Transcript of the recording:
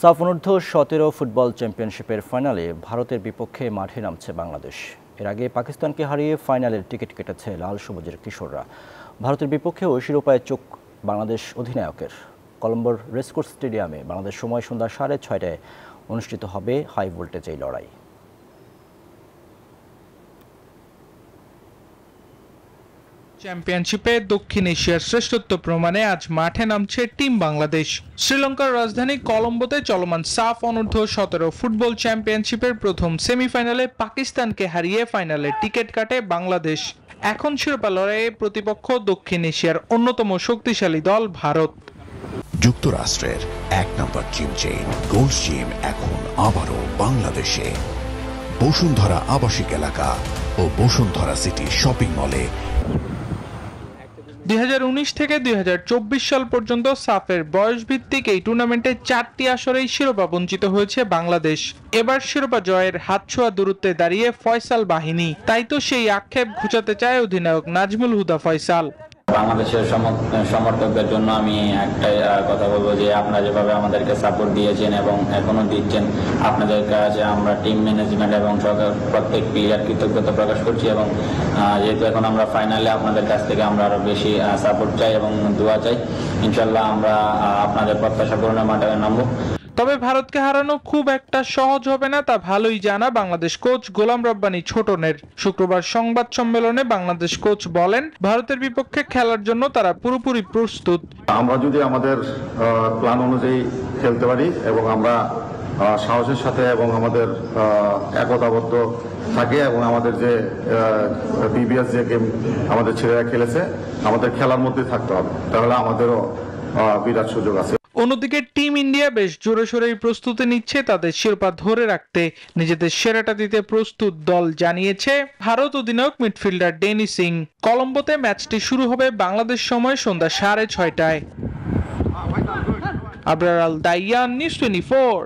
সাফ অনূর্ধ্ব 17 ফুটবল চ্যাম্পিয়নশিপের ফাইনালে ভারতের বিপক্ষে মাঠে নামছে বাংলাদেশ। এর আগে পাকিস্তানকে হারিয়ে ফাইনালের টিকিট কেটেছে লাল সবুজের কিশোররা। ভারতের বিপক্ষেও শিরোপায় চোখ বাংলাদেশ অধিনায়কের। কলম্বোর রেসকোর্স স্টেডিয়ামে বাংলাদেশ সময় সন্ধ্যা 6:30টায় অনুষ্ঠিত হবে হাই ভোল্টেজ এই লড়াই। চ্যাম্পিয়নশিপে দক্ষিণ এশিয়ার শ্রেষ্ঠত্ব প্রমাণে আজ মাঠে নামছে টিম বাংলাদেশ। শ্রীলঙ্কার রাজধানী কলম্বোতে চলমান সাফ অনূর্ধ্ব 17 ফুটবল চ্যাম্পিয়নশিপের প্রথম সেমিফাইনালে পাকিস্তানকে হারিয়ে ফাইনালে টিকিট কাটে বাংলাদেশ। এখন শিরোপা লড়াইয়ে প্রতিপক্ষ দক্ষিণ এশিয়ার অন্যতম শক্তিশালী দল ভারত। যুক্তরাষ্ট্রের এক নম্বর জিম চেইন গোল্ড জিম এখন আবারও বাংলাদেশে। বসুন্ধরা আবাসিক এলাকা ও বসুন্ধরা সিটি শপিং মলে 2019 থেকে 2024 সাল পর্যন্ত সাফের বয়সভিত্তিক এই টুর্নামেন্টে 4টি আসরেই শিরোপা বঞ্চিত হয়েছে বাংলাদেশ। এবার শিরোপা জয়ের হাতছোঁয়া দূরত্বে দাঁড়িয়ে ফয়সাল বাহিনী, তাই তো সেই আক্ষেপ ঘুচাতে চায় অধিনায়ক নাজমুল হুদা ফয়সাল। বাংলাদেশের সমর্থকদের জন্য আমি একটাই কথা বলবো যে আপনারা যেভাবে আমাদেরকে সাপোর্ট দিয়েছেন এবং এখনো দিচ্ছেন, আপনাদের কাছে আমরা টিম ম্যানেজমেন্ট এবং প্রত্যেক প্লেয়ার কৃতজ্ঞতা প্রকাশ করছি। এবং যেহেতু এখন আমরা ফাইনালে, আপনাদের কাছ থেকে আমরা আরো বেশি সাপোর্ট চাই এবং দোয়া চাই। ইনশাল্লাহ আমরা আপনাদের প্রত্যাশা পূরণের মাঠে নামবো। তবে ভারতকে হারানো খুব একটা সহজ হবে না তা ভালোই জানা বাংলাদেশ কোচ গোলাম রব্বানী ছোটনের। শুক্রবার সংবাদ সম্মেলনে বাংলাদেশ কোচ বলেন, ভারতের বিপক্ষে খেলার জন্য তারা পুরোপুরি প্রস্তুত। আমরা যদি আমাদের প্ল্যান অনুযায়ী খেলতে পারি এবং আমরা সাহসের সাথে এবং আমাদের একতাবদ্ধ থাকে এবং আমাদের যে বিবিএস যে গেম আমাদের ছেলেরা খেলেছে, আমাদের খেলার মধ্যে থাকতে হবে, তাহলে আমাদেরও বিরাট সুযোগ আছে। অন্যদিকে টিম ইন্ডিয়া বেশ জোরে সোরেই প্রস্তুতি নিচ্ছে তাদের শিরোপা ধরে রাখতে। নিজেদের সেরাটা দিতে প্রস্তুত দল জানিয়েছে ভারত অধিনায়ক মিডফিল্ডার ডেনি সিং। কলম্বোতে ম্যাচটি শুরু হবে বাংলাদেশ সময় সন্ধ্যা 6:30টায়। আবরার আল দাইয়ান, নিউজ 24।